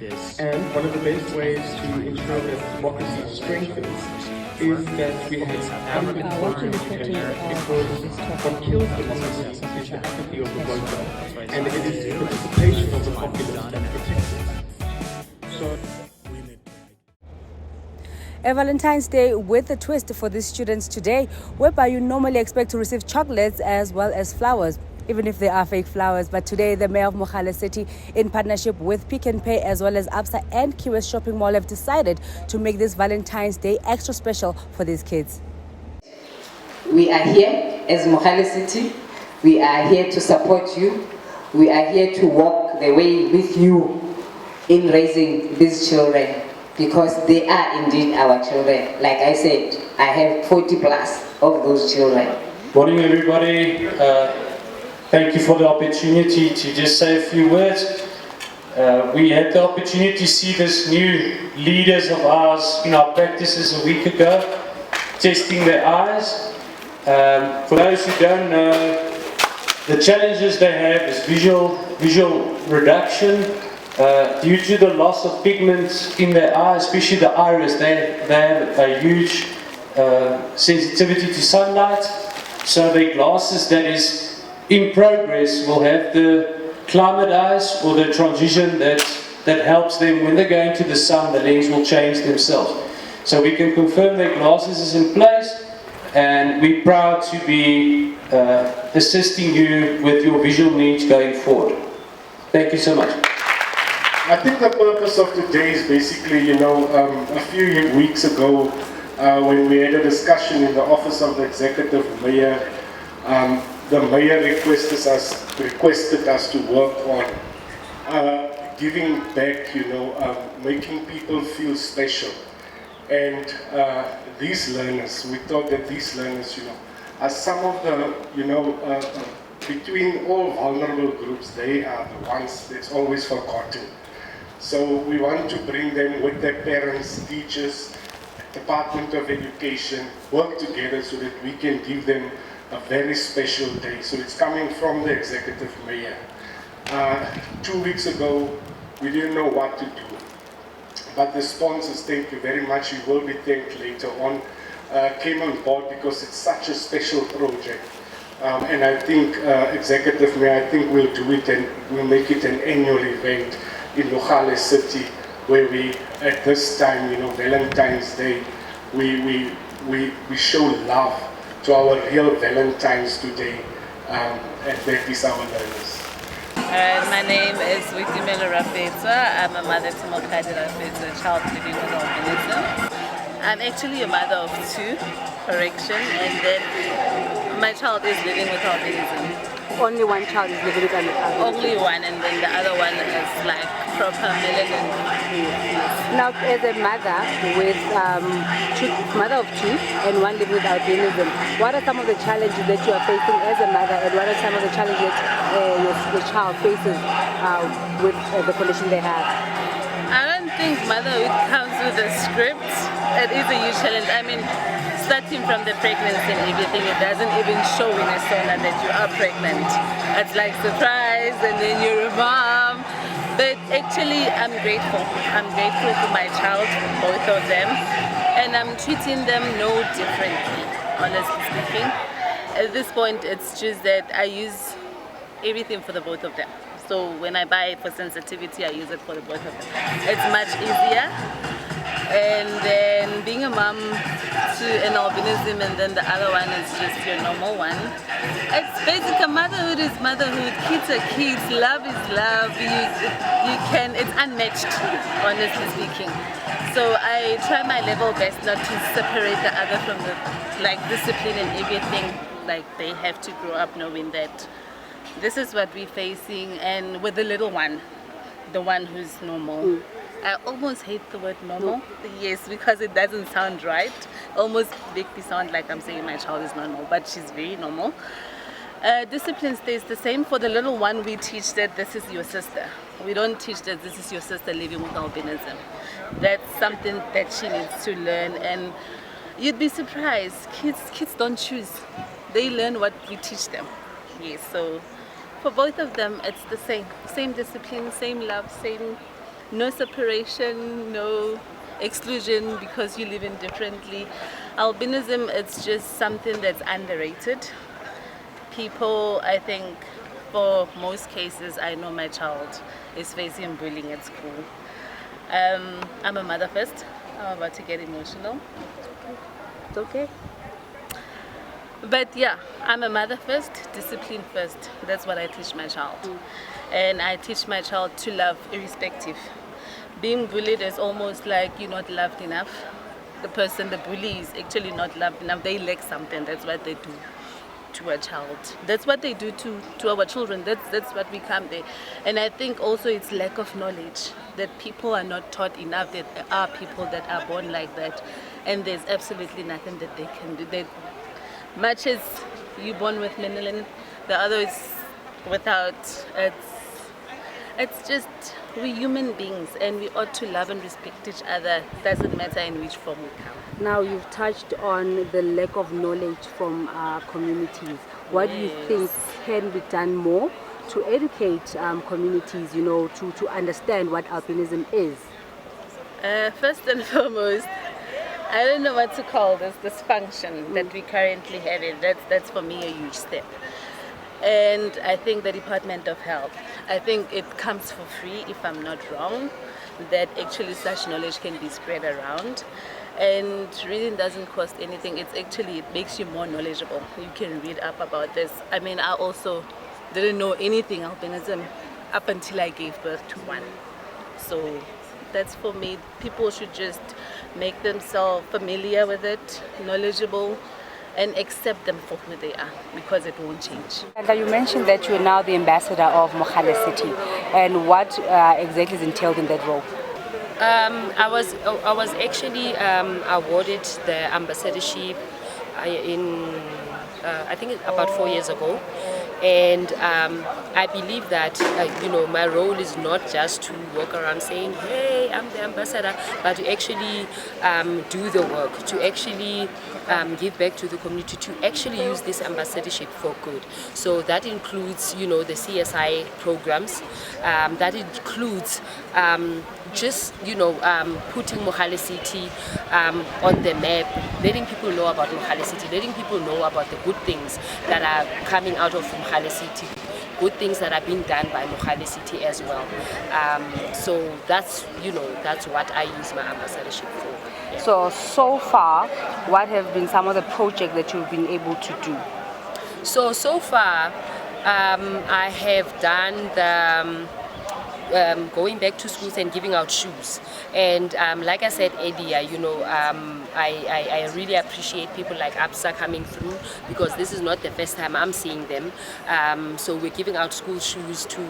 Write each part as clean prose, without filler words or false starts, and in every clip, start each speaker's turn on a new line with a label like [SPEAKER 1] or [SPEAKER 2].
[SPEAKER 1] And one of the best ways to ensure that democracy strengthens is that we have confident education, because what kills democracy is the apathy of the voter, and it is participation of the populace that protects it. So,
[SPEAKER 2] A Valentine's Day with a twist for these students today, whereby you normally expect to receive chocolates as well as flowers, even if they are fake flowers. But today, the Mayor of Mogale City, in partnership with Pick n Pay as well as Absa and QS Shopping Mall, have decided to make this Valentine's Day extra special for these kids.
[SPEAKER 3] We are here as Mogale City. We are here to support you. We are here to walk the way with you in raising these children, because they are indeed our children. Like I said, I have 40 plus of those children.
[SPEAKER 4] Morning everybody. Thank you for the opportunity to just say a few words. We had the opportunity to see this new leaders of ours in our practices a week ago, testing their eyes. For those who don't know, the challenges they have is visual reduction. Due to the loss of pigments in their eye, especially the iris, they have a huge sensitivity to sunlight. So their glasses that is in progress will have the climate eyes, or the transition that helps them when they go into the sun, the lens will change themselves. So we can confirm their glasses is in place, and we're proud to be assisting you with your visual needs going forward. Thank you so much.
[SPEAKER 5] I think the purpose of today is basically, a few weeks ago when we had a discussion in the office of the executive mayor, the mayor requested us to work on giving back, making people feel special. And these learners, we thought that these learners, are some of the, between all vulnerable groups, they are the ones that's always forgotten. So we want to bring them with their parents, teachers, Department of Education, work together so that we can give them a very special day. So it's coming from the executive mayor. 2 weeks ago, we didn't know what to do. But the sponsors, thank you very much, you will be thanked later on, came on board because it's such a special project. And I think, executive mayor, I think we'll do it and we'll make it an annual event in Mogale City, where we, at this time, Valentine's Day, we show love to our real Valentines today, and that is our learners.
[SPEAKER 6] My name is Witimelo Rafetwa. I'm a mother to Mogale Rafetwa, a child living with albinism. I'm actually a mother of two, correction, and then my child is living with albinism.
[SPEAKER 2] Only one child is living with albinism?
[SPEAKER 6] Only one, and then the other one is like proper melanin.
[SPEAKER 2] Now, as a mother with mother of two and one living with albinism, what are some of the challenges that you are facing as a mother, and what are some of the challenges your child faces with the condition they have?
[SPEAKER 6] I don't think motherhood comes with a script. It is a huge challenge. I mean, starting from the pregnancy and everything, it doesn't even show in a sauna that you are pregnant. It's like surprise, and then you're a mom. But actually, I'm grateful. I'm grateful for my child, both of them, and I'm treating them no differently, honestly speaking. At this point, it's just that I use everything for the both of them. So when I buy it for sensitivity, I use it for the both of them. It's much easier. And then being a mom to an albinism, and then the other one is just your normal one. It's basically, motherhood is motherhood, kids are kids, love is love. It's unmatched, honestly speaking. So I try my level best not to separate the other from the discipline and everything. Like, they have to grow up knowing that this is what we're facing, and with the little one, the one who's normal. I almost hate the word normal, yes, because it doesn't sound right. Almost make me sound like I'm saying my child is normal, but she's very normal. Discipline stays the same. For the little one, we teach that this is your sister. We don't teach that this is your sister living with albinism. That's something that she needs to learn, and you'd be surprised. Kids don't choose. They learn what we teach them. Yes, so for both of them, it's the same discipline, same love, no separation, no exclusion because you live in differently. Albinism, it's just something that's underrated. People, I think, for most cases, I know my child is facing bullying at school. I'm a mother first. I'm about to get emotional.
[SPEAKER 2] It's okay.
[SPEAKER 6] But yeah, I'm a mother first, discipline first. That's what I teach my child. And I teach my child to love irrespective. Being bullied is almost like you're not loved enough. The person, the bully, is actually not loved enough. They lack something. That's what they do to a child. That's what they do to our children. That's what we come there. And I think also it's lack of knowledge, that people are not taught enough that there are people that are born like that. And there's absolutely nothing that they can do. Much as you born with melanin, the other is without. It's just, we're human beings and we ought to love and respect each other. Doesn't matter in which form we come.
[SPEAKER 2] Now you've touched on the lack of knowledge from our communities. What do you think can be done more to educate communities, to understand what albinism is?
[SPEAKER 6] First and foremost, I don't know what to call this function that we currently have. That's for me a huge step. And I think the Department of Health, I think it comes for free, if I'm not wrong, that actually such knowledge can be spread around. And reading doesn't cost anything. It makes you more knowledgeable. You can read up about this. I mean, I also didn't know anything albinism up until I gave birth to one. So that's for me. People should just make themselves familiar with it, knowledgeable, and accept them for who they are, because it won't change.
[SPEAKER 2] And you mentioned that you're now the ambassador of Mogale City, and what exactly is entailed in that role?
[SPEAKER 7] I was actually awarded the ambassadorship in I think about 4 years ago, and I believe that my role is not just to walk around saying, hey, I'm the ambassador, but to actually do the work, to actually give back to the community, to actually use this ambassadorship for good. So that includes the CSI programs, that includes just putting Mogale City on the map, letting people know about Mogale City, letting people know about the good things that are coming out of Mogale City, good things that are being done by Mogale City as well. So that's what I use my ambassadorship for. Yeah.
[SPEAKER 2] So far, what have been some of the projects that you've been able to do?
[SPEAKER 7] So far, I have done the going back to schools and giving out shoes. And like I said earlier, I really appreciate people like APSA coming through, because this is not the first time I'm seeing them. So we're giving out school shoes to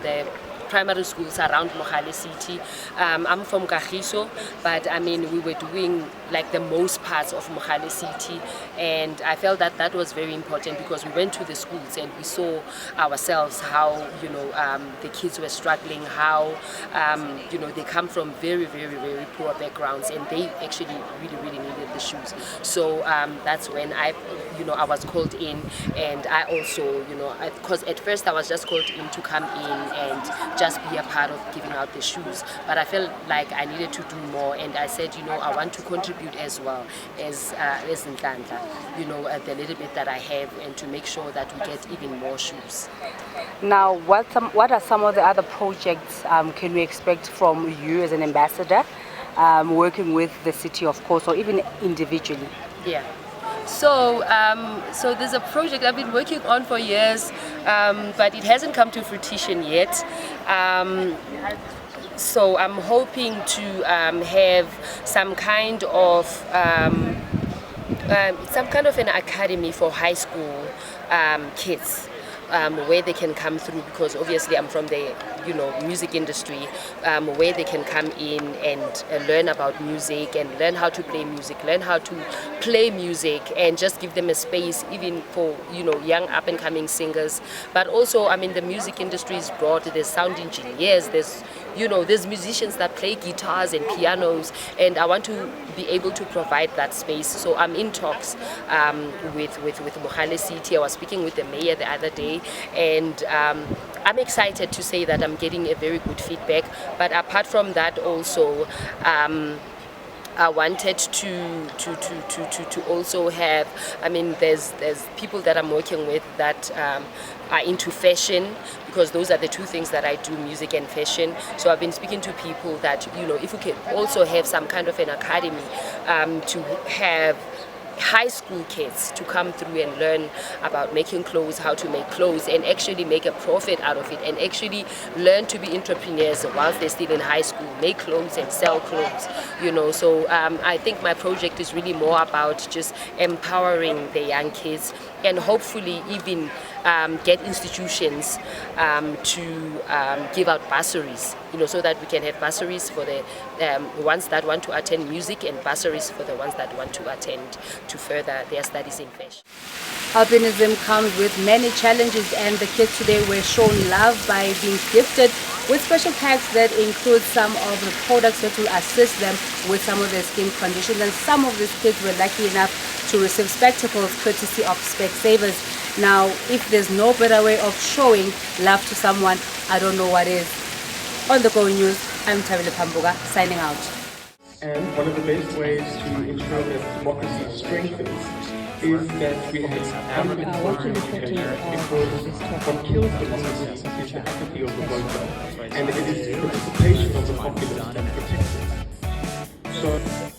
[SPEAKER 7] the primary schools around Mogale City. I'm from Kagiso, but I mean, we were doing like the most parts of Mogale City, and I felt that that was very important, because we went to the schools and we saw ourselves how the kids were struggling, how they come from very, very, very poor backgrounds, and they actually really, really needed the shoes. So that's when I was called in, and I also because at first I was just called in to come in and just be a part of giving out the shoes, but I felt like I needed to do more, and I said I want to contribute as well as Nhlanhla, the little bit that I have, and to make sure that we get even more shoes.
[SPEAKER 2] Now, what are some of the other projects can we expect from you as an ambassador, working with the city, of course, or even individually?
[SPEAKER 7] Yeah. So there's a project I've been working on for years, but it hasn't come to fruition yet. So I'm hoping to have some kind of an academy for high school kids. Where they can come through, because obviously I'm from the music industry, where they can come in and learn about music and learn how to play music, learn how to play music, and just give them a space even for young up and coming singers. But also, I mean, the music industry is broad. There's sound engineers, there's there's musicians that play guitars and pianos, and I want to be able to provide that space. So I'm in talks with Mogale City. I was speaking with the mayor the other day, and I'm excited to say that I'm getting a very good feedback. But apart from that, also I wanted to also have, there's people that I'm working with that are into fashion, because those are the two things that I do, music and fashion. So I've been speaking to people that, if we can also have some kind of an academy to have high school kids to come through and learn about making clothes, how to make clothes, and actually make a profit out of it, and actually learn to be entrepreneurs whilst they're still in high school, make clothes and sell clothes, So I think my project is really more about just empowering the young kids, and hopefully even get institutions to give out bursaries, so that we can have bursaries for the ones that want to attend music, and bursaries for the ones that want to attend to further their studies in fashion.
[SPEAKER 2] Albinism comes with many challenges, and the kids today were shown love by being gifted with special packs that include some of the products that will assist them with some of their skin conditions. And some of these kids were lucky enough to receive spectacles courtesy of Specsavers. Now, if there's no better way of showing love to someone, I don't know what is. On the Go News, I'm Tabile Pambuga, signing out.
[SPEAKER 1] And one of the best ways to ensure that democracy strengthens is that we have parliamentary behavior, because what kills democracy is the apathy of the voter, and it is participation of the populace that protects it. So